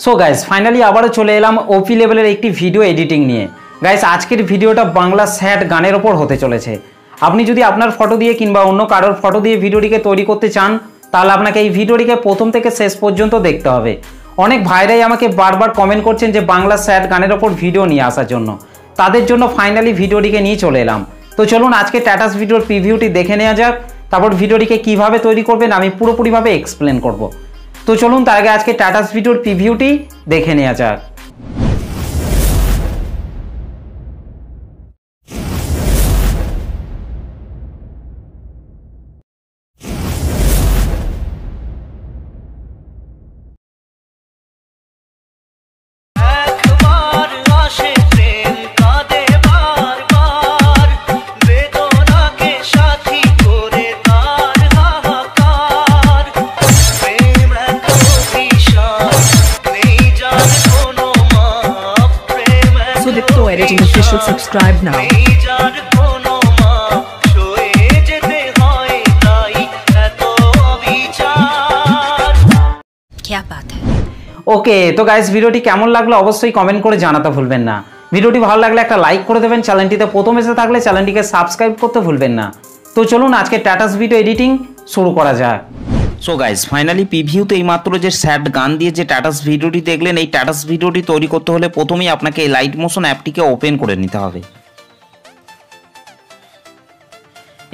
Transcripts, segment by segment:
So guys finally আবারও চলে এলাম ওপি লেভেলের একটি ভিডিও এডিটিং নিয়ে। গাইস আজকের ভিডিওটা বাংলা স্যাড গানের ওপর হতে চলেছে। আপনি যদি আপনার ফটো দিয়ে কিংবা অন্য কারোর ফটো দিয়ে ভিডিওটিকে তৈরি করতে চান তাহলে আপনাকে এই ভিডিওটিকে প্রথম থেকে শেষ পর্যন্ত দেখতে হবে। অনেক ভাইরাই আমাকে বারবার কমেন্ট করছেন যে বাংলা স্যাড গানের ওপর ভিডিও নিয়ে আসার জন্য, তাদের জন্য ফাইনালি ভিডিওটিকে নিয়ে চলে এলাম। তো চলুন আজকে স্ট্যাটাস ভিডিওর প্রিভিউটি দেখে নেওয়া যাক, তারপর ভিডিওটিকে কিভাবে তৈরি করবেন আমি পুরোপুরিভাবে এক্সপ্লেন করব। তো চলুন তার আগে আজকে স্ট্যাটাস ভিডিওর প্রিভিউটি দেখে নেওয়া যাক। Editing official, subscribe now. क्या बात है। ওকে, তো গাইস ভিডিওটি কেমন লাগলো অবশ্যই কমেন্ট করে জানাতে ভুলবেন না। ভিডিওটি ভালো লাগলে একটা লাইক করে দেবেন, চ্যানেলটিতে প্রথম এসে থাকলে চ্যানেলটিকে সাবস্ক্রাইব করতে ভুলবেন না। তো চলুন আজকে স্ট্যাটাস ভিডিও এডিটিং শুরু করা যাক। সো গাইস ফাইনালি প্রিভিউতে এইমাত্র যে স্যাড গান দিয়ে যে স্ট্যাটাস ভিডিওটি দেখলেন, এই স্ট্যাটাস ভিডিওটি তৈরি করতে হলে প্রথমেই আপনাকে এই লাইট মোশন অ্যাপটিকে ওপেন করে নিতে হবে।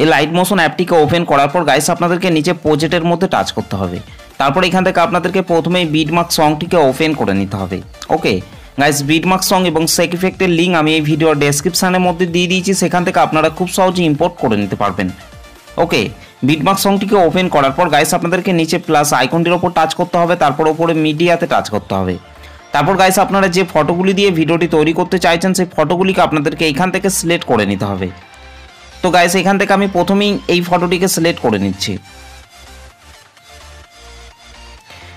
এই লাইট মোশন অ্যাপটিকে ওপেন করার পর গাইস আপনাদেরকে নিচে প্রজেক্টের মধ্যে টাচ করতে হবে। তারপর এখান থেকে আপনাদেরকে প্রথমেই বিটমার্ক সংটিকে ওপেন করে নিতে হবে। ওকে গাইস, বিটমার্ক সং এবং সেক ইফেক্টের লিঙ্ক আমি এই ভিডিওর ডেসক্রিপশনের মধ্যে দিয়ে দিয়েছি, সেখান থেকে আপনারা খুব সহজে ইম্পোর্ট করে নিতে পারবেন। ওকে, বিটমার্ক সংটিকে ওপেন করার পর গাইস আপনাদেরকে নিচে প্লাস আইকনটির ওপর টাচ করতে হবে, তারপর ওপরে মিডিয়াতে টাচ করতে হবে। তারপর গাইস আপনারা যে ফটোগুলি দিয়ে ভিডিওটি তৈরি করতে চাইছেন সেই ফটোগুলিকে আপনাদেরকে এখান থেকে সিলেক্ট করে নিতে হবে। তো গাইস এখান থেকে আমি প্রথমেই এই ফটোটিকে সিলেক্ট করে নিচ্ছি।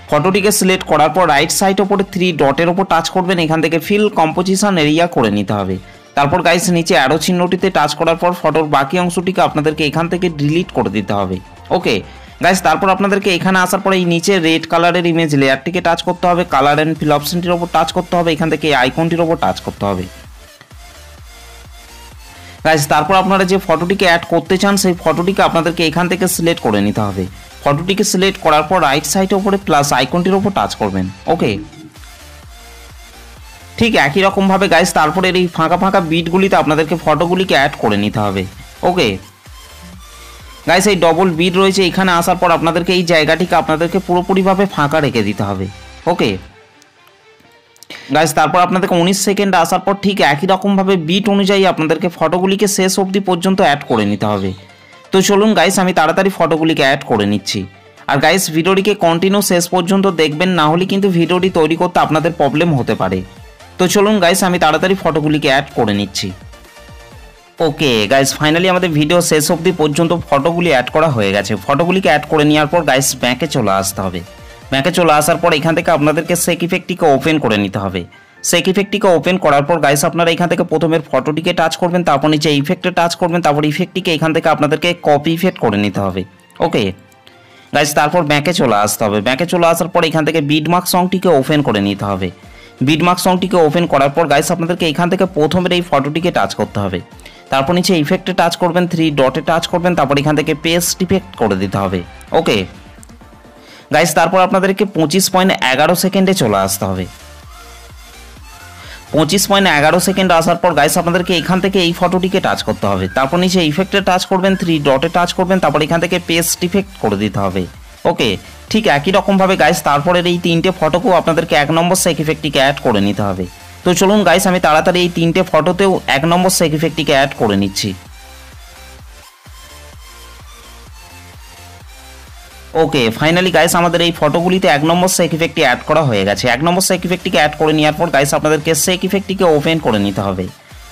ফটোটিকে সিলেক্ট করার পর রাইট সাইড ওপরে 3 ডটের ওপর টাচ করবেন, এখান থেকে ফিল কম্পোজিশন এরিয়া করে নিতে হবে। তারপর গাইস নিচে অ্যারো চিহ্নটিতে টাচ করার পর ফটোর বাকি অংশটিকে আপনাদেরকে এখান থেকে ডিলিট করে দিতে হবে। ওকে গাইস, তারপর আপনাদেরকে এখানে আসার পরে এই নিচে রেড কালারের ইমেজ লেয়ারটিকে টাচ করতে হবে, কালার অ্যান্ড ফিল অপশনটির ওপর টাচ করতে হবে, এখান থেকে এই আইকনটির ওপর টাচ করতে হবে। গাইস তারপর আপনারা যে ফটোটিকে অ্যাড করতে চান সেই ফটোটিকে আপনাদেরকে এখান থেকে সিলেক্ট করে নিতে হবে। ফটোটিকে সিলেক্ট করার পর রাইট সাইডের উপরে প্লাস আইকনটির ওপর টাচ করবেন। ওকে, ঠিক একই রকমভাবে গাইস তারপরে এই ফাঁকা ফাঁকা বিটগুলিতে আপনাদেরকে ফটোগুলিকে অ্যাড করে নিতে হবে। ওকে গাইস, এই ডবল বিট রয়েছে, এখানে আসার পর আপনাদেরকে এই জায়গাটিকে আপনাদেরকে পুরোপুরিভাবে ফাঁকা রেখে দিতে হবে। ওকে গাইস, তারপর আপনাদেরকে 19 সেকেন্ড আসার পর ঠিক একই রকমভাবে বিট অনুযায়ী আপনাদেরকে ফটোগুলিকে শেষ অবধি পর্যন্ত অ্যাড করে নিতে হবে। তো চলুন গাইস আমি তাড়াতাড়ি ফটোগুলিকে অ্যাড করে নিচ্ছি। আর গাইস ভিডিওটিকে কন্টিনিউ শেষ পর্যন্ত দেখবেন, না হলে কিন্তু ভিডিওটি তৈরি করতে আপনাদের প্রবলেম হতে পারে। তো চলুন গাইস আমি তাড়াতাড়ি ফটোগুলিকে অ্যাড করে নিচ্ছি। ওকে গাইস, ফাইনালি আমাদের ভিডিও শেষ অবধি পর্যন্ত ফটোগুলি অ্যাড করা হয়ে গেছে। ফটোগুলিকে অ্যাড করে নেওয়ার পর গাইস ব্যাকে চলে আসতে হবে। ব্যাকে চলে আসার পর এখান থেকে আপনাদেরকে সেক ইফেক্টটিকে ওপেন করে নিতে হবে। সেক ইফেক্টটিকে ওপেন করার পর গাইস আপনারা এখান থেকে প্রথমে ফটোটিকে টাচ করবেন, তারপর নিচে ইফেক্টে টাচ করবেন, তারপর ইফেক্টটিকে এখান থেকে আপনাদেরকে কপি ইফেক্ট করে নিতে হবে। ওকে গাইস, তারপর ব্যাকে চলে আসতে হবে। ব্যাকে চলে আসার পর এখান থেকে বিটমার্ক সংটিকে ওপেন করে নিতে হবে। বিটমার্ক সংটিকে ওপেন করার পর গাইস আপনাদেরকে এখান থেকে প্রথমের এই ফটোটিকে টাচ করতে হবে, তারপর নিচে ইফেক্টে টাচ করবেন, 3 ডটে টাচ করবেন, তারপর এখান থেকে পেস্ট ইফেক্ট করে দিতে হবে। ওকে গাইস, তারপর আপনাদেরকে 25.11 সেকেন্ডে চলে আসতে হবে। 25.11 সেকেন্ড আসার পর গাইস আপনাদেরকে এখান থেকে এই ফটোটিকে টাচ করতে হবে, তারপর নিচে ইফেক্টে টাচ করবেন, 3 ডটে টাচ করবেন, তারপর এখান থেকে পেস্ট ইফেক্ট করে দিতে হবে। ওকে ঠিক একই রকমভাবে গাইস তারপরের এই 3টে ফটোকেও আপনাদেরকে 1 নম্বর সেক ইফেক্টটিকে অ্যাড করে নিতে হবে। তো চলুন গাইস আমি তাড়াতাড়ি এই 3টে ফটোতেও 1 নম্বর সেক ইফেক্টটিকে অ্যাড করে নিচ্ছি। ওকে ফাইনালি গাইস আমাদের এই ফটোগুলিতে 1 নম্বর সেক ইফেক্টটি অ্যাড করা হয়ে গেছে। 1 নম্বর সেক ইফেক্টটিকে অ্যাড করে নেওয়ার পর গাইস আপনাদেরকে সেক ইফেক্টটিকে ওপেন করে নিতে হবে।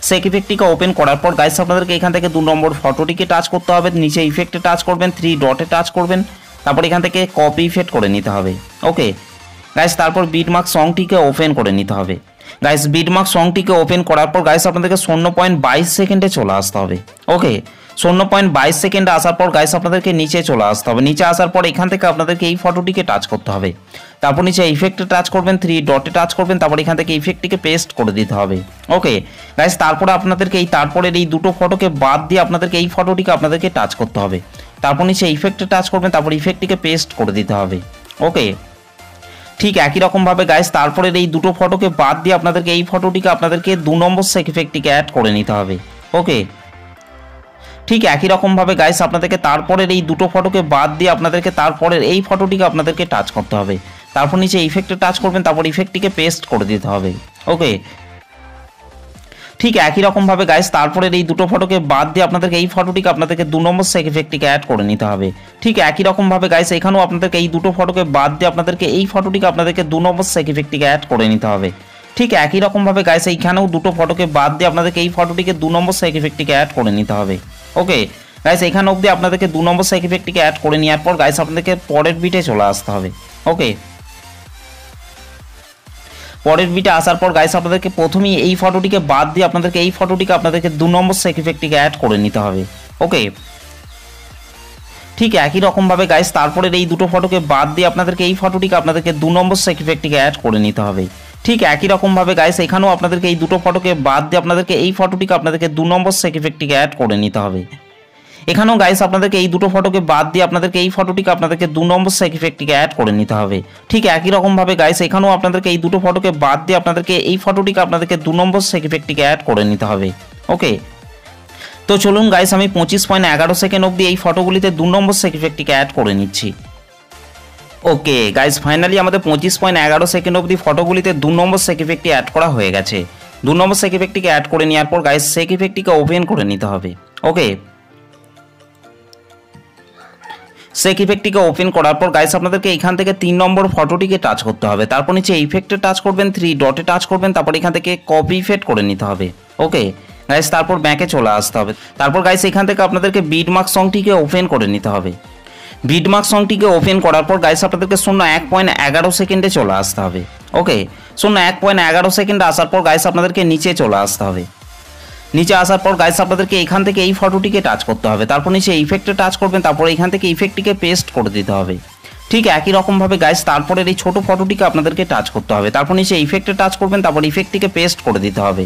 সেক ইফেক্টটিকে ওপেন করার পর গাইস আপনাদেরকে এখান থেকে 2 নম্বর ফটোটিকে টাচ করতে হবে, নিচে ইফেক্টে টাচ করবেন, 3 ডটে টাচ করবেন, তারপর এখান থেকে কপি ইফেক্ট করে নিতে হবে। ওকে গাইস, তারপর বিটমার্ক সংটিকে ওপেন করে নিতে হবে। গাইস বিটমার্ক সংটিকে ওপেন করার পর গাইস আপনাদেরকে 0.22 সেকেন্ডে চলে আসতে হবে। ওকে 0.22 সেকেন্ডে আসার পর গাইস আপনাদেরকে নিচে চলে আসতে হবে। নিচে আসার পর এখান থেকে আপনাদেরকে এই ফটোটিকে টাচ করতে হবে। তারপর নিচে ইফেক্টে টাচ করবেন, 3 ডটে টাচ করবেন, তারপর এখান থেকে ইফেক্টটিকে পেস্ট করে দিতে হবে। ওকে গাইস তারপরে আপনাদেরকে তারপরের এই দুটো ফটোকে বাদ দিয়ে আপনাদেরকে এই ফটোটিকে আপনাদেরকে টাচ করতে হবে। তারপর নিচে ইফেক্টে টাচ করবেন, তারপর ইফেক্টটিকে পেস্ট করে দিতে হবে। ওকে ঠিক একই রকমভাবে গাইস তারপরের এই দুটো ফটোকে বাদ দিয়ে আপনাদেরকে এই ফটোটিকে আপনাদেরকে 2 নম্বর সেক ইফেক্টটিকে অ্যাড করে নিতে হবে। ওকে ঠিক একই রকমভাবে গাইস আপনাদেরকে তারপরের এই দুটো ফটোকে বাদ দিয়ে আপনাদেরকে তারপরের এই ফটোটিকে আপনাদেরকে টাচ করতে হবে। তারপর নিচে ইফেক্টে টাচ করবেন, তারপর ইফেক্টটিকে পেস্ট করে দিতে হবে। ওকে ঠিক একই রকমভাবে গাইস তারপরের এই দুটো ফটোকে বাদ দিয়ে আপনাদেরকে এই ফটোটিকে আপনাদেরকে 2 নম্বর সেক ইফেক্টটিকে অ্যাড করে নিতে হবে। ঠিক একই রকমভাবে গাইস এখানেও আপনাদেরকে এই দুটো ফটোকে বাদ দিয়ে আপনাদেরকে এই ফটোটিকে আপনাদেরকে 2 নম্বর সেক ইফেক্টটিকে অ্যাড করে নিতে হবে। ঠিক একই রকমভাবে গাইস এইখানেও দুটো ফটোকে বাদ দিয়ে আপনাদেরকে এই ফটোটিকে 2 নম্বর সেক ইফেক্টটিকে অ্যাড করে নিতে হবে। ওকে গাইস এখানে অবধি আপনাদেরকে 2 নম্বর সেক ইফেক্টটিকে অ্যাড করে নেওয়ার পর গাইস আপনাদেরকে পরের বিটে চলে আসতে হবে। ওকে পরের বিটে আসার পর গাইস আপনাদেরকে প্রথমেই এই ফটোটিকে বাদ দিয়ে আপনাদেরকে এই ফটোটিকে আপনাদেরকে 2 নম্বর সেক ইফেক্টটিকে অ্যাড করে নিতে হবে। ওকে ঠিক একই রকমভাবে গাইস তারপরের এই দুটো ফটোকে বাদ দিয়ে আপনাদেরকে এই ফটোটিকে আপনাদেরকে 2 নম্বর সেক ইফেক্টটিকে অ্যাড করে নিতে হবে। ঠিক একই রকমভাবে গাইস এখানেও আপনাদেরকে এই দুটো ফটোকে বাদ দিয়ে আপনাদেরকে এই ফটোটিকে আপনাদেরকে 2 নম্বর সেক ইফেক্টটিকে অ্যাড করে নিতে হবে। এখানেও গাইস আপনাদেরকে এই দুটো ফটোকে বাদ দিয়ে আপনাদেরকে এই ফটোটিকে আপনাদেরকে 2 নম্বর সেক ইফেক্টটিকে অ্যাড করে নিতে হবে। ঠিক একই রকমভাবে গাইস এখানেও আপনাদেরকে এই দুটো ফটোকে বাদ দিয়ে আপনাদেরকে এই ফটোটিকে আপনাদেরকে 2 নম্বর সেক ইফেক্টটিকে অ্যাড করে নিতে হবে। ওকে তো চলুন গাইস আমি 25.11 সেকেন্ড অবধি এই ফটোগুলিতে 2 নম্বর সেক ইফেক্টটিকে অ্যাড করে নিচ্ছি। ওকে গাইস ফাইনালি আমাদের 25.11 সেকেন্ড অবধি ফটোগুলিতে 2 নম্বর সেক ইফেক্টটি অ্যাড করা হয়ে গেছে। 2 নম্বর সেক ইফেক্টটিকে অ্যাড করে নেওয়ার পর গাইস সেক ইফেক্টটিকে ওপেন করে নিতে হবে। ওকে সেক ইফেক্টটিকে ওপেন করার পর গাইস আপনাদেরকে এখান থেকে 3 নম্বর ফটোটিকে টাচ করতে হবে। তারপর নিচে ইফেক্টে টাচ করবেন, 3 ডটে টাচ করবেন, তারপর এখান থেকে কপি ইফেক্ট করে নিতে হবে। ওকে গাইস তারপর ব্যাকে চলে আসতে হবে। তারপর গাইস এখান থেকে আপনাদেরকে বিটমার্ক সংটিকে ওপেন করে নিতে হবে। বিটমার্ক সংটিকে ওপেন করার পর গাইস আপনাদেরকে 1.11 সেকেন্ডে চলে আসতে হবে। ওকে 1.11 সেকেন্ডে আসার পর গাইস আপনাদেরকে নিচে চলে আসতে হবে। নিচে আসার পর গাইস আপনাদেরকে এখান থেকে এই ফটোটিকে টাচ করতে হবে। তারপর নিচে ইফেক্টে টাচ করবেন, তারপর এখান থেকে ইফেক্টটিকে পেস্ট করে দিতে হবে। ঠিক একই রকমভাবে গাইস তারপরের এই ছোট ফটোটিকে আপনাদেরকে টাচ করতে হবে। তারপর নিচে ইফেক্টে টাচ করবেন, তারপর ইফেক্টটিকে পেস্ট করে দিতে হবে।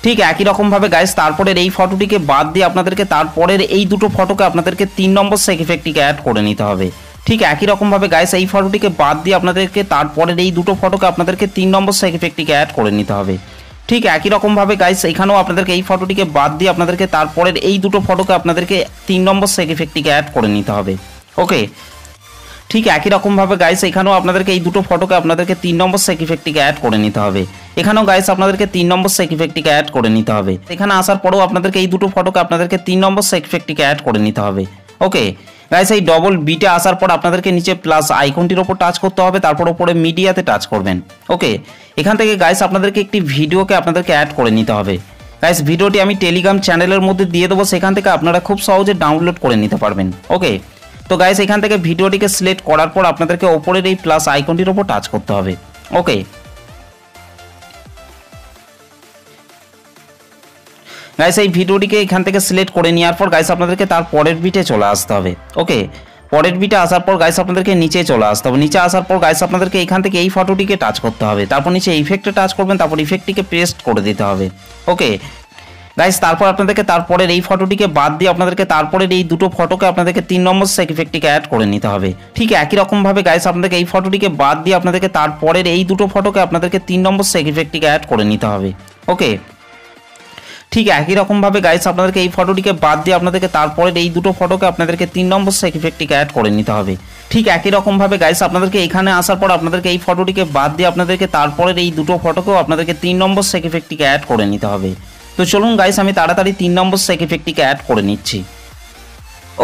ঠিক একই রকমভাবে গাইস তারপরের এই ফটোটিকে বাদ দিয়ে আপনাদেরকে তারপরের এই দুটো ফটোকে আপনাদেরকে 3 নম্বর সেক ইফেক্টটিকে অ্যাড করে নিতে হবে। ঠিক একই রকমভাবে গাইস এই ফটোটিকে বাদ দিয়ে আপনাদেরকে তারপরের এই দুটো ফটোকে আপনাদেরকে 3 নম্বর সেক ইফেক্টটিকে অ্যাড করে নিতে হবে। ঠিক একই রকমভাবে গাইস এখানেও আপনাদেরকে এই ফটোটিকে বাদ দিয়ে আপনাদেরকে তারপরের এই দুটো ফটোকে আপনাদেরকে 3 নম্বর সেক ইফেক্টটিকে অ্যাড করে নিতে হবে। ওকে ঠিক একই রকমভাবে গাইস এখানেও আপনাদেরকে এই দুটো ফটোকে আপনাদেরকে 3 নম্বর সেক ইফেক্টটিকে অ্যাড করে নিতে হবে। এখানেও গাইস আপনাদেরকে 3 নম্বর সেক ইফেক্টটিকে অ্যাড করে নিতে হবে। এখানে আসার পরেও আপনাদেরকে এই দুটো ফটোকে আপনাদেরকে 3 নম্বর সেক ইফেক্টটিকে অ্যাড করে নিতে হবে। ওকে গাইস এই ডবল বিটে আসার পর আপনাদেরকে নিচে প্লাস আইকনটির ওপর টাচ করতে হবে, তারপর ওপরে মিডিয়াতে টাচ করবেন। ওকে এখান থেকে গাইস আপনাদেরকে একটি ভিডিওকে আপনাদেরকে অ্যাড করে নিতে হবে। গাইস ভিডিওটি আমি টেলিগ্রাম চ্যানেলের মধ্যে দিয়ে দেবো, সেখান থেকে আপনারা খুব সহজে ডাউনলোড করে নিতে পারবেন। ওকে তো গাইস এখান থেকে ভিডিওটিকে সিলেক্ট করার পর আপনাদেরকে ওপরের এই প্লাস আইকনটির ওপর টাচ করতে হবে। ওকে গাইস এই ভিডিওটিকে এখান থেকে সিলেক্ট করে নেওয়ার পর গাইস আপনাদেরকে তার পরের বিটে চলে আসতে হবে। ওকে পরের বিটে আসার পর গাইস আপনাদেরকে নিচে চলে আসতে হবে। নিচে আসার পর গাইস আপনাদেরকে এখান থেকে এই ফটোটিকে টাচ করতে হবে। তারপর নিচে ইফেক্টে টাচ করবেন, তারপর ইফেক্টটিকে পেস্ট করে দিতে হবে। ওকে গাইস তারপর আপনাদেরকে তারপরের এই ফটোটিকে বাদ দিয়ে আপনাদেরকে তারপরের এই দুটো ফটোকে আপনাদেরকে 3 নম্বর সেক ইফেক্টটিকে অ্যাড করে নিতে হবে। ঠিক একই রকমভাবে গাইস আপনাদেরকে এই ফটোটিকে বাদ দিয়ে আপনাদেরকে তারপরের এই দুটো ফটোকে আপনাদেরকে 3 নম্বর সেক ইফেক্টটিকে অ্যাড করে নিতে হবে। ওকে ঠিক একই রকমভাবে গাইস আপনাদেরকে এই ফটোটিকে বাদ দিয়ে আপনাদেরকে তারপরের এই দুটো ফটোকে আপনাদেরকে 3 নম্বর সেক ইফেক্টটিকে অ্যাড করে নিতে হবে। ঠিক একই রকমভাবে গাইস আপনাদেরকে এখানে আসার পর আপনাদেরকে এই ফটোটিকে বাদ দিয়ে আপনাদেরকে তারপরের এই দুটো ফটোকেও আপনাদেরকে 3 নম্বর সেক ইফেক্টটিকে অ্যাড করে নিতে হবে। তো চলুন গাইস আমি তাড়াতাড়ি 3 নম্বর সেক ইফেক্টটিকে অ্যাড করে নিচ্ছি।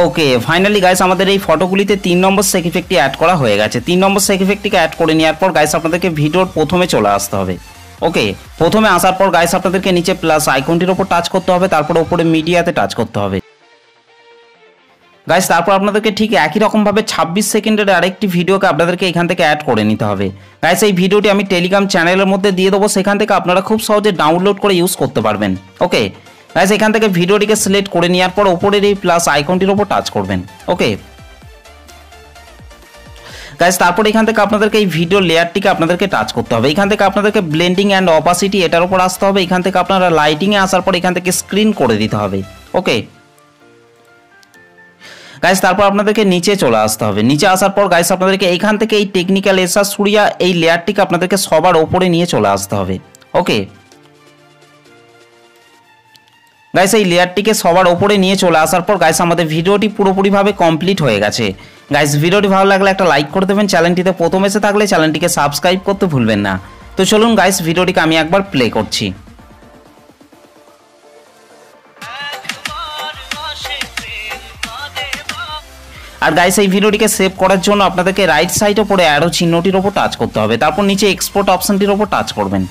ওকে ফাইনালি গাইস আমাদের এই ফটোগুলিতে 3 নম্বর সেক ইফেক্টটি অ্যাড করা হয়ে গেছে। 3 নম্বর সেক ইফেক্টটিকে অ্যাড করে নেওয়ার পর গাইস আপনাদেরকে ভিডিওর প্রথমে চলে আসতে হবে। ওকে প্রথমে আসার পর গাইস আপনাদেরকে নিচে প্লাস আইকনটির ওপর টাচ করতে হবে, তারপর ওপরে মিডিয়াতে টাচ করতে হবে। গাইস তারপর আপনাদেরকে ঠিক একই রকমভাবে 26 সেকেন্ডের আরেকটি ভিডিওকে আপনাদেরকে এখান থেকে অ্যাড করে নিতে হবে। গাইস এই ভিডিওটি আমি টেলিগ্রাম চ্যানেলের মধ্যে দিয়ে দেবো, সেখান থেকে আপনারা খুব সহজে ডাউনলোড করে ইউজ করতে পারবেন। ওকে গাইস এখান থেকে ভিডিওটিকে সিলেক্ট করে নেওয়ার পর ওপরের এই প্লাস আইকনটির ওপর টাচ করবেন। ওকে গাইস তারপর এখান থেকে আপনাদেরকে এই ভিডিও লেয়ারটিকে আপনাদেরকে টাচ করতে হবে। এখান থেকে আপনাদেরকে ব্লেন্ডিং অ্যান্ড অপাসিটি এটার উপর আসতে হবে। এখান থেকে আপনারা লাইটিংয়ে আসার পর এখান থেকে স্ক্রিন করে দিতে হবে। ওকে গাইস তারপর আপনাদেরকে নিচে চলে আসতে হবে। নিচে আসার পর গাইস আপনাদেরকে এইখান থেকে এই টেকনিক্যাল এসার সুরিয়া এই লেয়ারটিকে আপনাদেরকে সবার ওপরে নিয়ে চলে আসতে হবে। ওকে গাইস এই লেয়ারটিকে সবার ওপরে নিয়ে চলে আসার পর গাইস আমাদের ভিডিওটি পুরোপুরিভাবে কমপ্লিট হয়ে গেছে। গাইস ভিডিওটি ভালো লাগলে একটা লাইক করে দেবেন, চ্যানেলটিতে প্রথম এসে থাকলে চ্যানেলটিকে সাবস্ক্রাইব করতে ভুলবেন না। তো চলুন গাইস ভিডিওটিকে আমি একবার প্লে করছি। আর গাইস এই ভিডিওটিকে সেভ করার জন্য আপনাদেরকে রাইট সাইডে পড়ে অ্যারো চিহ্নটির ওপর টাচ করতে হবে, তারপর নিচে এক্সপোর্ট অপশনটির ওপর টাচ করবেন।